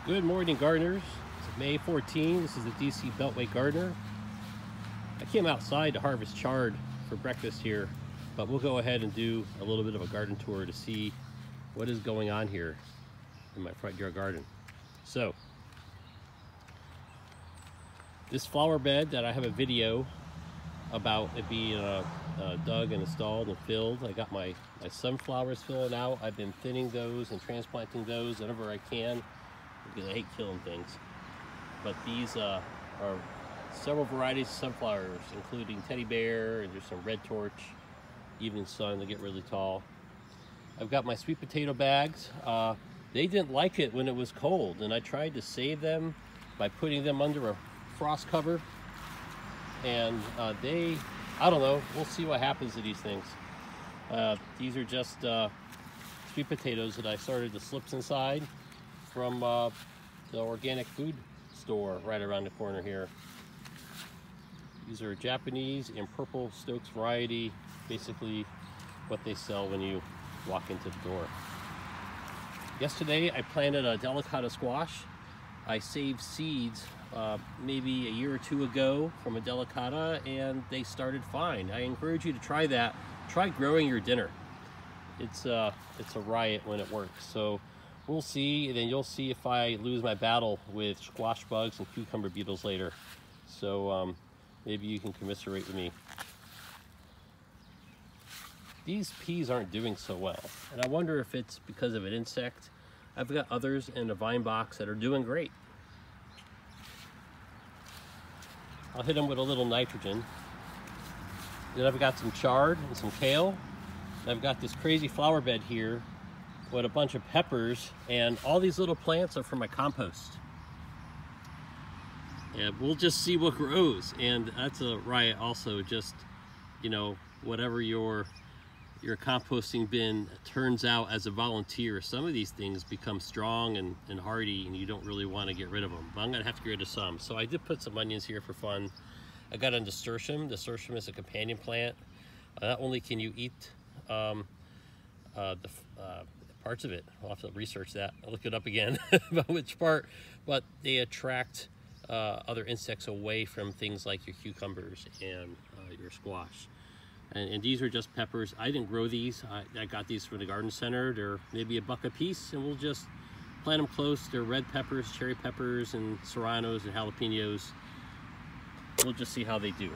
Good morning, gardeners. It's May 14. This is the DC Beltway Gardener. I came outside to harvest chard for breakfast here, but we'll go ahead and do a little bit of a garden tour to see what is going on here in my front yard garden. So, this flower bed that I have a video about it being dug and installed and filled. I got my sunflowers filling out. I've been thinning those and transplanting those whenever I can, because I hate killing things. But these are several varieties of sunflowers, including teddy bear, and there's some red torch, evening sun, they get really tall. I've got my sweet potato bags. They didn't like it when it was cold, and I tried to save them by putting them under a frost cover, and I don't know, we'll see what happens to these things. These are just sweet potatoes that I started the slips inside from the organic food store right around the corner here. These are Japanese and purple Stokes variety, basically what they sell when you walk into the door. Yesterday I planted a Delicada squash. I saved seeds maybe a year or two ago from a Delicada, and they started fine. I encourage you to try that. Try growing your dinner. It's a riot when it works. So we'll see, and then you'll see if I lose my battle with squash bugs and cucumber beetles later. So maybe you can commiserate with me. These peas aren't doing so well, and I wonder if it's because of an insect. I've got others in a vine box that are doing great. I'll hit them with a little nitrogen. Then I've got some chard and some kale. And I've got this crazy flower bed here with a bunch of peppers, and all these little plants are from my compost. And we'll just see what grows. And that's a riot also, just, you know, whatever your composting bin turns out as a volunteer. Some of these things become strong and hardy, and you don't really want to get rid of them, but I'm gonna have to get rid of some. So I did put some onions here for fun. I got a nasturtium. Nasturtium is a companion plant. Not only can you eat the parts of it, I'll have to research that, I'll look it up again about which part, but they attract other insects away from things like your cucumbers and your squash. And these are just peppers. I didn't grow these. I got these from the garden center. They're maybe $1 a piece, and we'll just plant them close. They're red peppers, cherry peppers, and serranos and jalapenos. We'll just see how they do.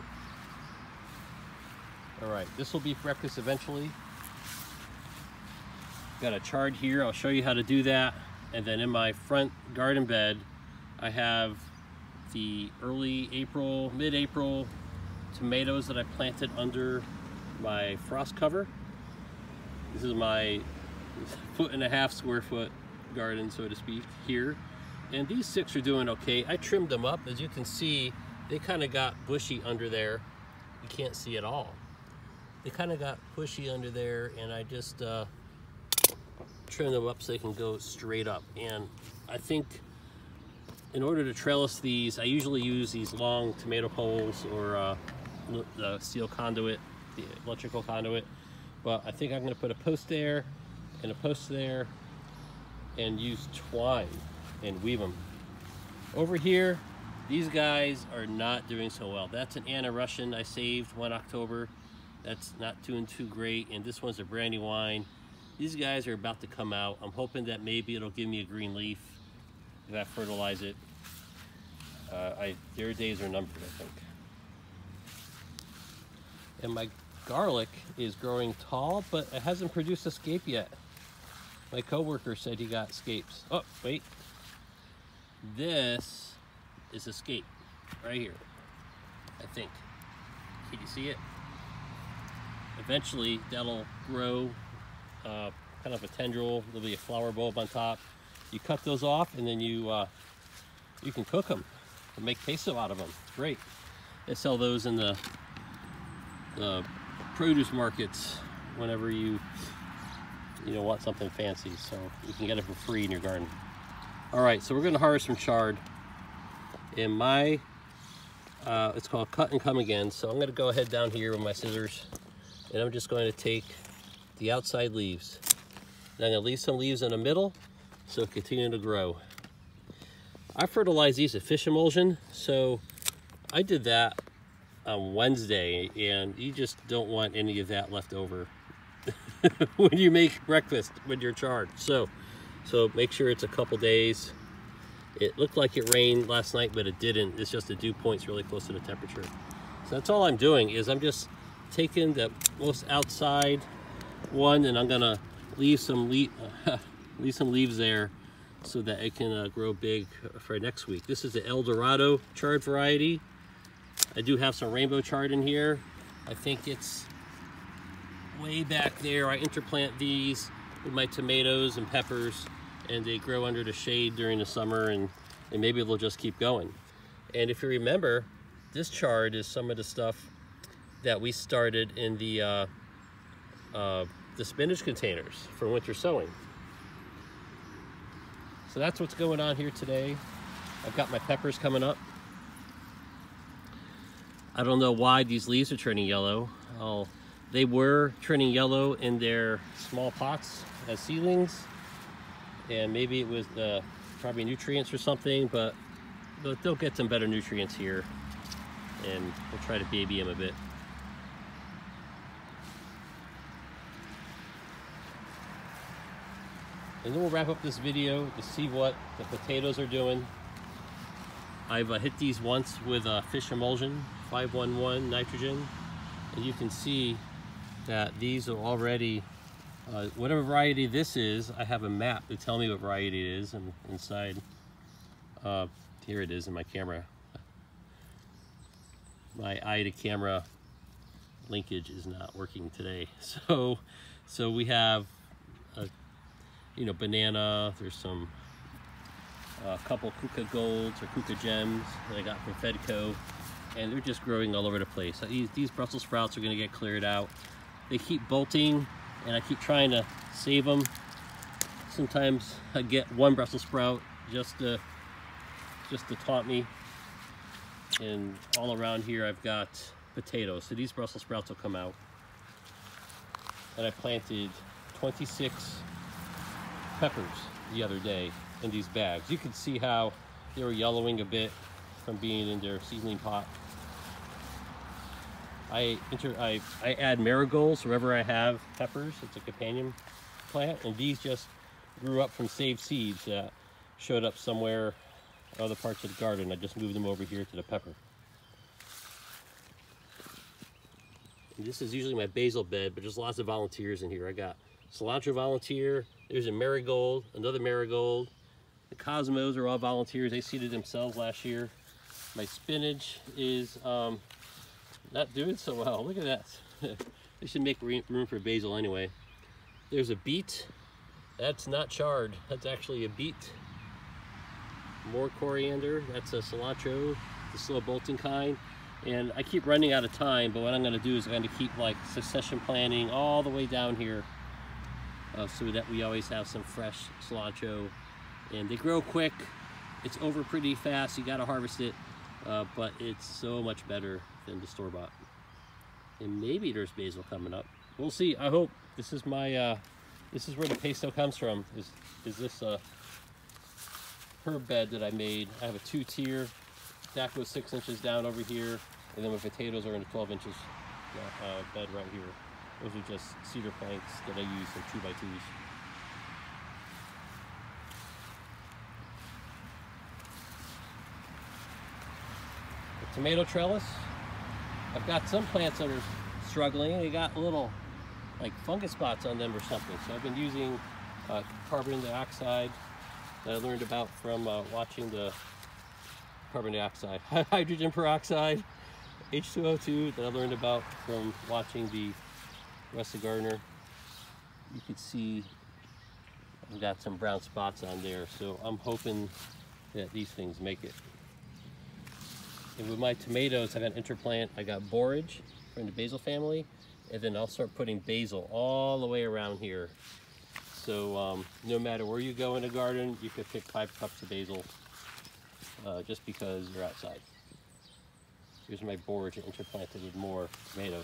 All right, this will be breakfast eventually. Got a chard here. I'll show you how to do that. And then in my front garden bed, I have the early April, mid-April tomatoes that I planted under my frost cover. This is my 1.5 square foot garden, so to speak, here. And these 6 are doing okay. I trimmed them up. As you can see, they kind of got bushy under there. You can't see it all. They kind of got bushy under there, and I just trimmed them up so they can go straight up. And I think in order to trellis these, I usually use these long tomato poles or the steel conduit, the electrical conduit, but I think I'm going to put a post there and a post there and use twine and weave them. Over here, these guys are not doing so well. That's an Anna Russian I saved one October. That's not doing too great, and this one's a Brandywine. These guys are about to come out. I'm hoping that maybe it'll give me a green leaf if I fertilize it. Their days are numbered, I think. And my garlic is growing tall, but it hasn't produced a scape yet. My coworker said he got scapes. Oh, wait. This is a scape right here, I think. Can you see it? Eventually, that'll grow kind of a tendril. There'll be a flower bulb on top. You cut those off, and then you can cook them and make queso out of them. Great. They sell those in the produce markets whenever you want something fancy, so you can get it for free in your garden. All right, so we're going to harvest some chard. In my it's called cut and come again, so I'm going to go ahead down here with my scissors, and I'm just going to take the outside leaves. And I'm going to leave some leaves in the middle so it continue to grow. I fertilize these with fish emulsion, so I did that on Wednesday, and you just don't want any of that left over when you make breakfast with your chard. So make sure it's a couple days. It looked like it rained last night, but it didn't. It's just the dew point's really close to the temperature. So that's all I'm doing, is I'm just taking the most outside one, and I'm gonna leave some leaves there so that it can grow big for next week. This is the El Dorado chard variety. I do have some rainbow chard in here. I think it's way back there. I interplant these with my tomatoes and peppers, and they grow under the shade during the summer, and maybe they'll just keep going. And if you remember, this chard is some of the stuff that we started in the spinach containers for winter sowing. So that's what's going on here today. I've got my peppers coming up. I don't know why these leaves are turning yellow. They were turning yellow in their small pots as seedlings, and maybe it was probably nutrients or something, but they'll get some better nutrients here, and we'll try to baby them a bit. And then we'll wrap up this video to see what the potatoes are doing. I've hit these once with fish emulsion, 511 nitrogen, and you can see that these are already, whatever variety this is, I have a map to tell me what variety it is, and inside, here it is in my camera. My eye to camera linkage is not working today. So we have banana, there's some couple Kuka Golds or Kuka Gems that I got from Fedco, and they're just growing all over the place. These Brussels sprouts are going to get cleared out. They keep bolting, and I keep trying to save them. Sometimes I get one Brussels sprout just to taunt me. And all around here I've got potatoes, so these Brussels sprouts will come out. And I planted 26 peppers the other day in these bags. You can see how they were yellowing a bit from being in their seedling pot. I add marigolds wherever I have peppers. It's a companion plant, and these just grew up from saved seeds that showed up somewhere in other parts of the garden. I just moved them over here to the pepper. And this is usually my basil bed, but there's lots of volunteers in here. I got cilantro volunteer, there's a marigold, another marigold. The cosmos are all volunteers. They seeded themselves last year. My spinach is not doing so well. Look at that. They should make room for basil anyway. There's a beet. That's not chard. That's actually a beet. More coriander. That's a cilantro, the slow bolting kind. And I keep running out of time, but what I'm going to do is I'm going to keep like succession planting all the way down here, so that we always have some fresh cilantro. And they grow quick. It's over pretty fast. You got to harvest it, but it's so much better than the store-bought. And maybe there's basil coming up. We'll see. I hope. This is my this is where the pesto comes from. Is this herb bed that I made? I have a 2-tier. That goes 6 inches down over here, and then my potatoes are in a 12 inches bed right here. Those are just cedar planks that I use for 2x2s. The tomato trellis. I've got some plants that are struggling. They got little like fungus spots on them or something. So I've been using carbon dioxide that I learned about from watching the carbon dioxide, hydrogen peroxide, H2O2 that I learned about from watching the Rusty Gardener. You can see I've got some brown spots on there, so I'm hoping that these things make it. And with my tomatoes, I got interplant. I got borage from the basil family, and then I'll start putting basil all the way around here. So no matter where you go in the garden, you could pick 5 cups of basil just because you're outside. Here's my borage interplanted with more tomato.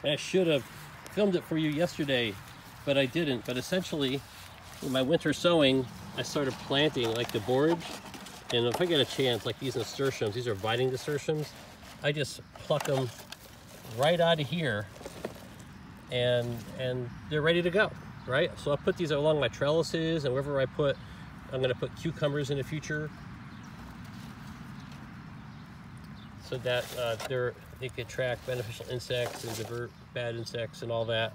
I should have filmed it for you yesterday, but I didn't. But essentially, in my winter sowing, I started planting like the borage, and if I get a chance, like these nasturtiums, these are vining nasturtiums, I just pluck them right out of here, and they're ready to go, right? So I'll put these along my trellises, and wherever I put, I'm gonna put cucumbers in the future, so that they can attract beneficial insects and divert bad insects and all that.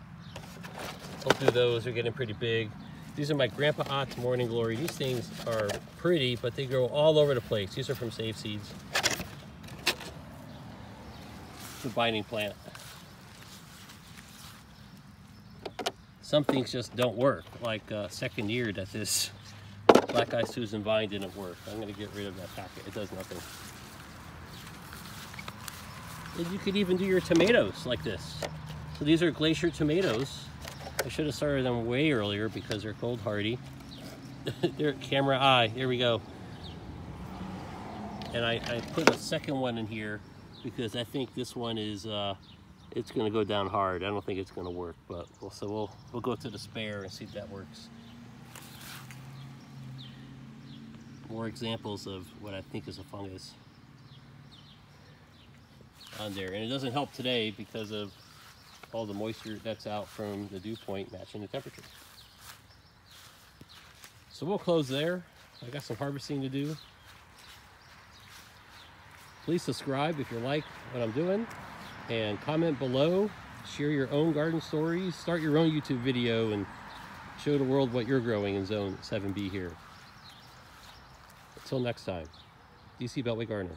I'll do those, they're getting pretty big. These are my Grandpa Ott's Morning Glory. These things are pretty, but they grow all over the place. These are from Save Seeds. The binding plant. Some things just don't work, like second year that this Black Eye Susan vine didn't work. I'm gonna get rid of that packet, it does nothing. And you could even do your tomatoes like this. So these are Glacier Tomatoes. I should have started them way earlier because they're cold hardy. They're camera eye, here we go. And I put a second one in here because I think this one is, it's gonna go down hard. I don't think it's gonna work, but we'll go to the spare and see if that works. More examples of what I think is a fungus on there. And it doesn't help today because of all the moisture that's out from the dew point matching the temperature. So we'll close there. I got some harvesting to do. Please subscribe if you like what I'm doing, and comment below. Share your own garden stories. Start your own YouTube video and show the world what you're growing in Zone 7B here. Until next time, DC Beltway Gardener.